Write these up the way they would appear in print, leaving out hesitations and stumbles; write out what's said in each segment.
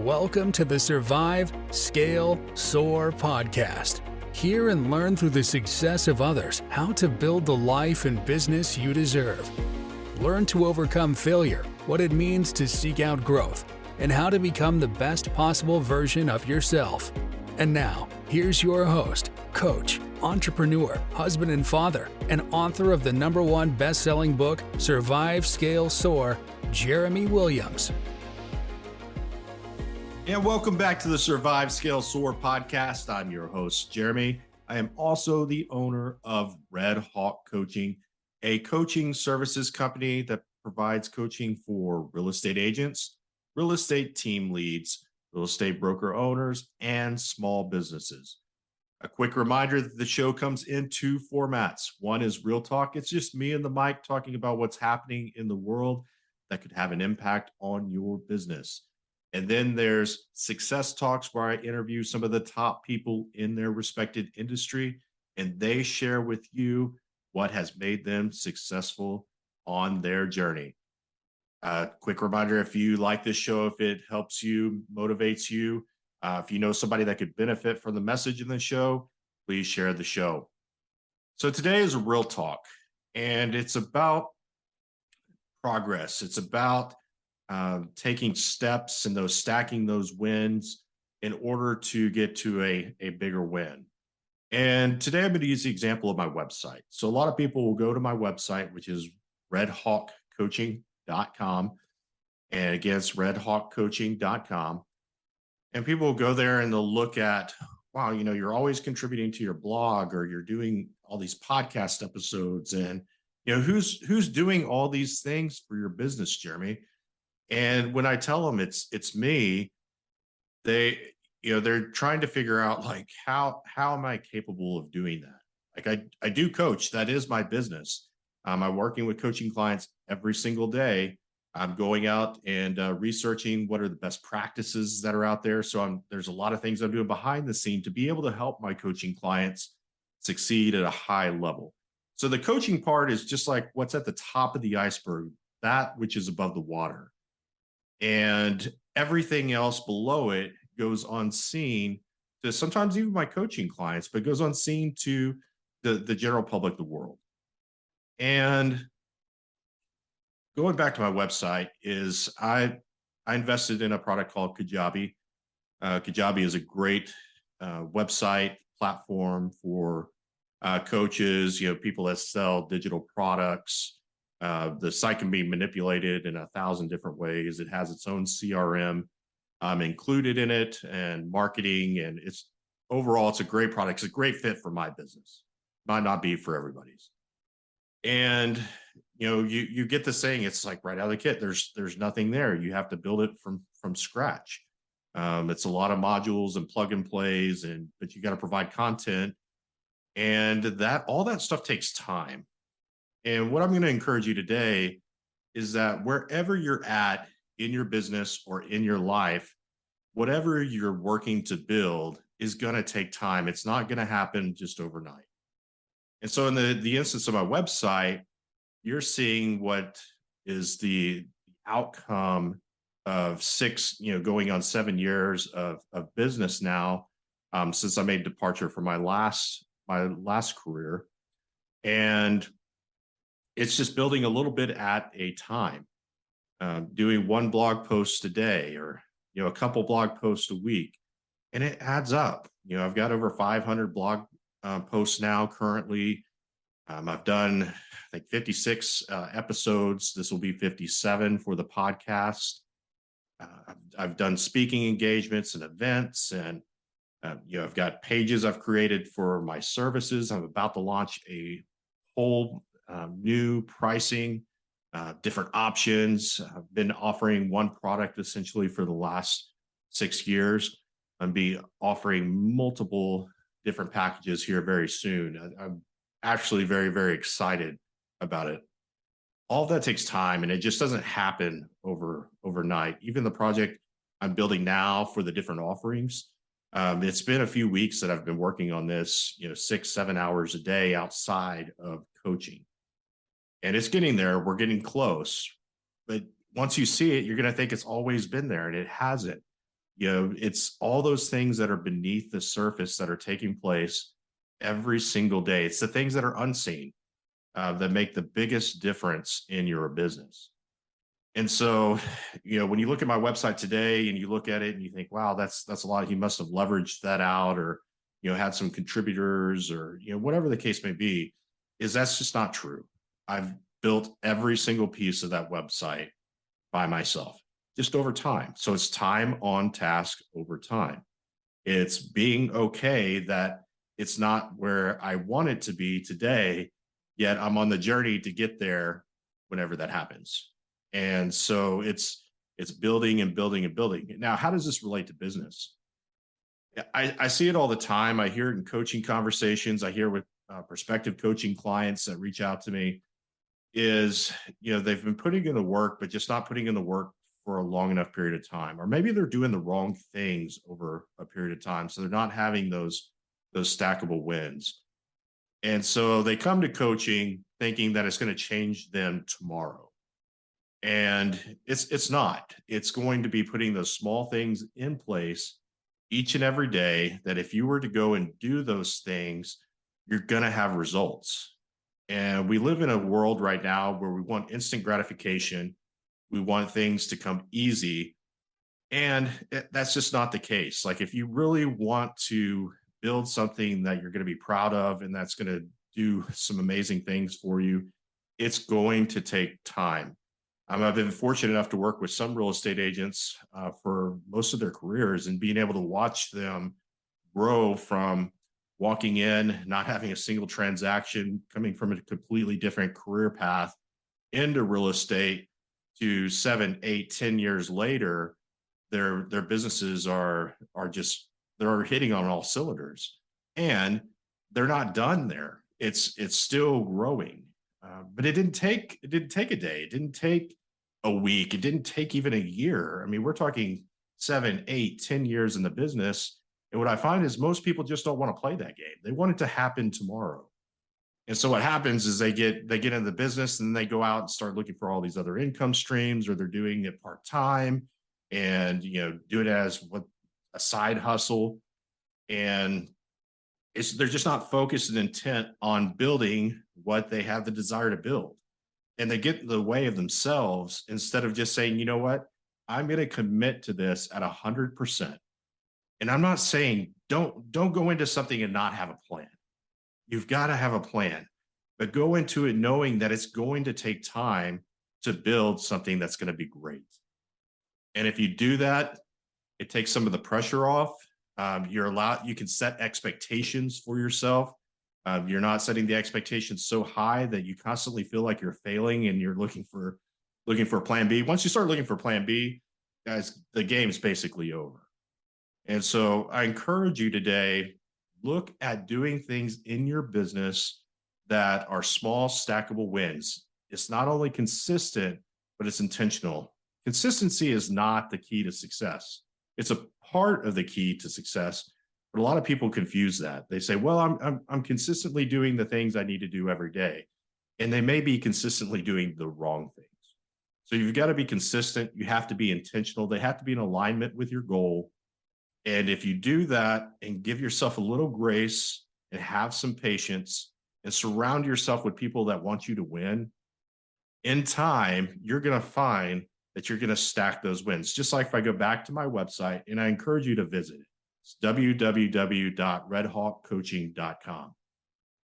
Welcome to the Survive Scale Soar podcast. Hear and learn through the success of others how to build the life and business you deserve. Learn to overcome failure, what it means to seek out growth, and how to become the best possible version of yourself. And now, here's your host, coach, entrepreneur, husband and father, and author of the #1 best-selling book, Survive Scale Soar, Jeremy Williams. And welcome back to the Survive Scale Soar podcast. I'm your host, Jeremy. I am also the owner of Red Hawk Coaching, a coaching services company that provides coaching for real estate agents, real estate team leads, real estate broker owners, and small businesses. A quick reminder that the show comes in two formats. One is Real Talk. It's just me and the mic talking about what's happening in the world that could have an impact on your business. And then there's Success Talks, where I interview some of the top people in their respected industry, and they share with you what has made them successful on their journey. Quick reminder, if you like this show, if it helps you, motivates you, if you know somebody that could benefit from the message in the show, please share the show. So today is a Real Talk, and it's about progress. It's about taking steps and stacking those wins in order to get to a bigger win. And today I'm going to use the example of my website. So a lot of people will go to my website, which is redhawkcoaching.com. And again, it's redhawkcoaching.com. And people will go there and they'll look at, wow, you're always contributing to your blog, or you're doing all these podcast episodes, and who's doing all these things for your business, Jeremy? And when I tell them it's me, they're trying to figure out, like, how am I capable of doing that? Like, I do coach. That is my business. I'm working with coaching clients every single day. I'm going out and researching what are the best practices that are out there. So there's a lot of things I'm doing behind the scene to be able to help my coaching clients succeed at a high level. So the coaching part is just like what's at the top of the iceberg, that which is above the water. And everything else below it goes unseen to sometimes even my coaching clients, but goes unseen to the general public, the world. And going back to my website is I invested in a product called Kajabi. Kajabi is a great website platform for coaches, people that sell digital products. The site can be manipulated in 1,000 different ways. It has its own CRM included in it, and marketing, and it's a great product. It's a great fit for my business. Might not be for everybody's. And you get the saying, it's like right out of the kit. There's nothing there. You have to build it from scratch. It's a lot of modules and plug and plays, but you got to provide content, and all that stuff takes time. And what I'm going to encourage you today is that wherever you're at in your business or in your life, whatever you're working to build is going to take time. It's not going to happen just overnight. And so in the instance of my website, you're seeing what is the outcome of going on 7 years of business now, since I made departure from my last career. And it's just building a little bit at a time, doing one blog post a day, or a couple blog posts a week, and it adds up. I've got over 500 blog posts now currently. I've done, I think, 56 episodes. This will be 57 for the podcast. I've done speaking engagements and events, and I've got pages I've created for my services. I'm about to launch a whole new pricing, different options. I've been offering one product essentially for the last 6 years. I'll be offering multiple different packages here very soon. I'm actually very, very excited about it. All of that takes time, and it just doesn't happen overnight. Even the project I'm building now for the different offerings, it's been a few weeks that I've been working on this, 6-7 hours a day outside of coaching. And it's getting there. We're getting close. But once you see it, you're going to think it's always been there, and it hasn't. It's all those things that are beneath the surface that are taking place every single day. It's the things that are unseen that make the biggest difference in your business. And so, when you look at my website today and you look at it and you think, wow, that's a lot. He must have leveraged that out, or, had some contributors, or, whatever the case may be, is that's just not true. I've built every single piece of that website by myself, just over time. So it's time on task over time. It's being okay that it's not where I want it to be today, yet I'm on the journey to get there whenever that happens. And so it's building and building and building. Now, how does this relate to business? I see it all the time. I hear it in coaching conversations. I hear with prospective coaching clients that reach out to me is, they've been putting in the work, but just not putting in the work for a long enough period of time. Or maybe they're doing the wrong things over a period of time. So they're not having those stackable wins. And so they come to coaching thinking that it's going to change them tomorrow. And it's not. It's going to be putting those small things in place each and every day, that if you were to go and do those things, you're going to have results. And we live in a world right now where we want instant gratification. We want things to come easy. And that's just not the case. Like, if you really want to build something that you're going to be proud of and that's going to do some amazing things for you, it's going to take time. I've been fortunate enough to work with some real estate agents for most of their careers, and being able to watch them grow from walking in, not having a single transaction, coming from a completely different career path into real estate, to 7, 8, 10 years later, their businesses are just, they're hitting on all cylinders, and they're not done there. It's still growing, but it didn't take a day. It didn't take a week. It didn't take even a year. I mean, we're talking 7, 8, 10 years in the business. And what I find is most people just don't want to play that game. They want it to happen tomorrow. And so what happens is they get into the business, and then they go out and start looking for all these other income streams, or they're doing it part-time and, do it as a side hustle. And they're just not focused and intent on building what they have the desire to build. And they get in the way of themselves, instead of just saying, you know what, I'm going to commit to this at 100%. And I'm not saying don't go into something and not have a plan. You've got to have a plan, but go into it knowing that it's going to take time to build something that's going to be great. And if you do that, it takes some of the pressure off. You can set expectations for yourself. You're not setting the expectations so high that you constantly feel like you're failing and you're looking for plan B. Once you start looking for plan B, guys, the game's basically over. And so I encourage you today, look at doing things in your business that are small, stackable wins. It's not only consistent, but it's intentional. Consistency is not the key to success. It's a part of the key to success. But a lot of people confuse that. They say, well, I'm consistently doing the things I need to do every day. And they may be consistently doing the wrong things. So you've got to be consistent. You have to be intentional. They have to be in alignment with your goal. And if you do that and give yourself a little grace and have some patience and surround yourself with people that want you to win, in time, you're going to find that you're going to stack those wins. Just like if I go back to my website, and I encourage you to visit it. It's www.redhawkcoaching.com.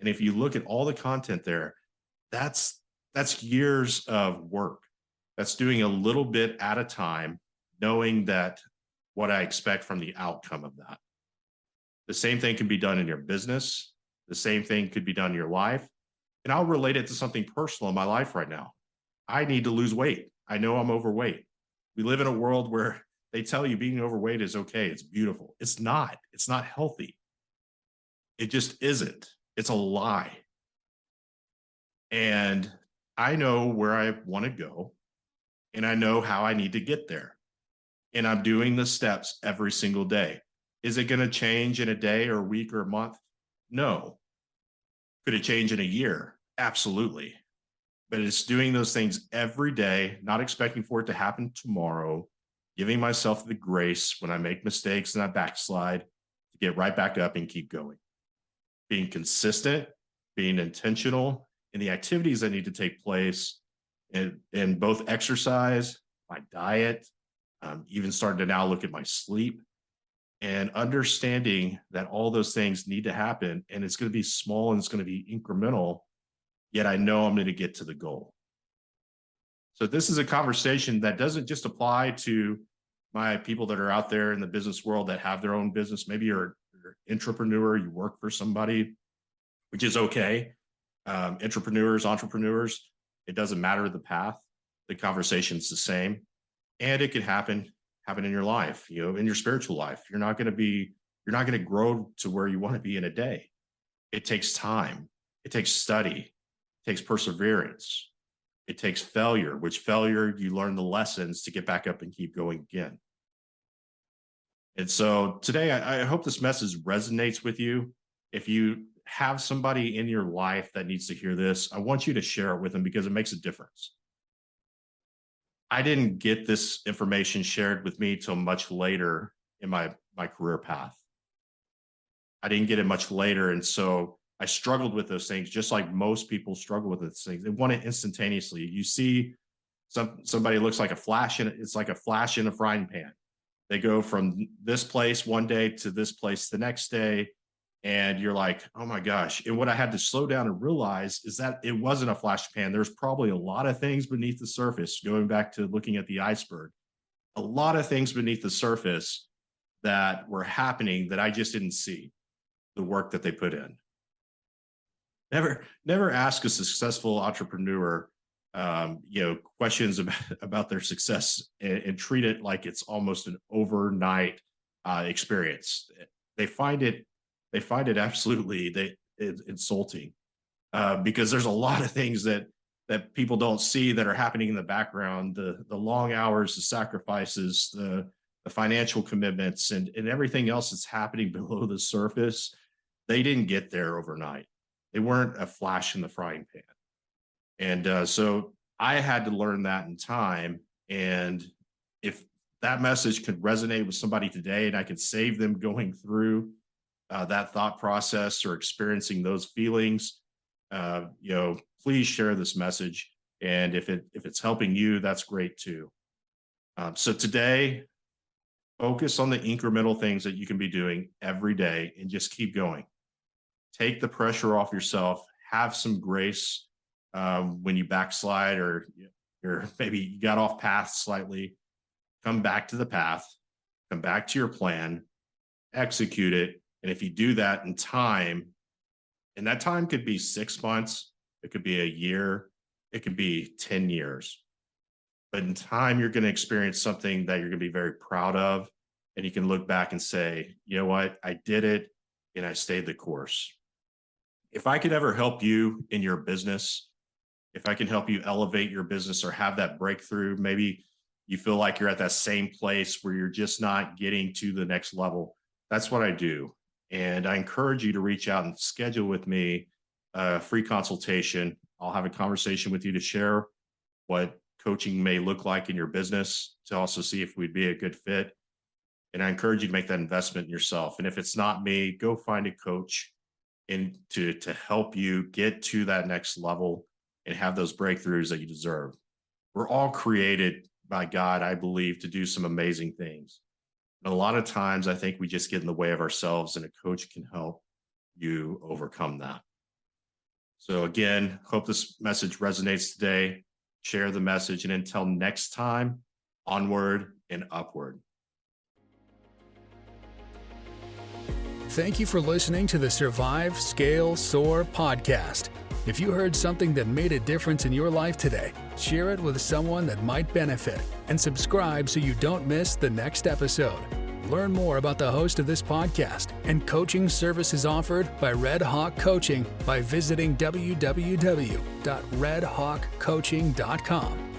And if you look at all the content there, that's years of work. That's doing a little bit at a time, knowing that what I expect from the outcome of that. The same thing can be done in your business. The same thing could be done in your life. And I'll relate it to something personal in my life right now. I need to lose weight. I know I'm overweight. We live in a world where they tell you being overweight is okay. It's beautiful. It's not. It's not healthy. It just isn't. It's a lie. And I know where I want to go, and I know how I need to get there. And I'm doing the steps every single day. Is it going to change in a day or a week or a month? No. Could it change in a year? Absolutely. But it's doing those things every day, not expecting for it to happen tomorrow, giving myself the grace when I make mistakes and I backslide to get right back up and keep going. Being consistent, being intentional in the activities that need to take place in both exercise, my diet, even starting to now look at my sleep, and understanding that all those things need to happen, and it's going to be small and it's going to be incremental, yet I know I'm going to get to the goal. So this is a conversation that doesn't just apply to my people that are out there in the business world that have their own business. Maybe you're an entrepreneur, you work for somebody, which is okay. Entrepreneurs, it doesn't matter the path. The conversation's the same. And it can happen in your life, in your spiritual life. You're not going to grow to where you want to be in a day. It takes time. It takes study. It takes perseverance. It takes failure, which failure, you learn the lessons to get back up and keep going again. And so today, I hope this message resonates with you. If you have somebody in your life that needs to hear this, I want you to share it with them because it makes a difference. I didn't get this information shared with me till much later in my career path. I didn't get it much later. And so I struggled with those things, just like most people struggle with those things. They want it instantaneously. You see somebody looks like it's like a flash in a frying pan. They go from this place one day to this place the next day. And you're like, oh my gosh. And what I had to slow down and realize is that it wasn't a flash pan. There's probably a lot of things beneath the surface, going back to looking at the iceberg, a lot of things beneath the surface that were happening that I just didn't see the work that they put in. Never ask a successful entrepreneur, questions about their success and treat it like it's almost an overnight experience. They find it absolutely insulting because there's a lot of things that people don't see that are happening in the background, the long hours, the sacrifices, the financial commitments, and everything else that's happening below the surface. They didn't get there overnight. They weren't a flash in the frying pan. And so I had to learn that in time. And if that message could resonate with somebody today and I could save them going through that thought process or experiencing those feelings, please share this message. And if it's helping you, that's great too. So today, focus on the incremental things that you can be doing every day and just keep going. Take the pressure off yourself. Have some grace when you backslide or maybe you got off path slightly. Come back to the path. Come back to your plan. Execute it. And if you do that in time, and that time could be 6 months, it could be a year, it could be 10 years. But in time, you're going to experience something that you're going to be very proud of. And you can look back and say, you know what, I did it and I stayed the course. If I could ever help you in your business, if I can help you elevate your business or have that breakthrough, maybe you feel like you're at that same place where you're just not getting to the next level. That's what I do. And I encourage you to reach out and schedule with me a free consultation. I'll have a conversation with you to share what coaching may look like in your business, to also see if we'd be a good fit. And I encourage you to make that investment in yourself. And if it's not me, go find a coach to help you get to that next level and have those breakthroughs that you deserve. We're all created by God, I believe, to do some amazing things. And a lot of times I think we just get in the way of ourselves, and a coach can help you overcome that. So again, hope this message resonates today. Share the message, and until next time, onward and upward. Thank you for listening to the Survive Scale Soar podcast. If you heard something that made a difference in your life today, share it with someone that might benefit, and subscribe so you don't miss the next episode. Learn more about the host of this podcast and coaching services offered by Red Hawk Coaching by visiting www.redhawkcoaching.com.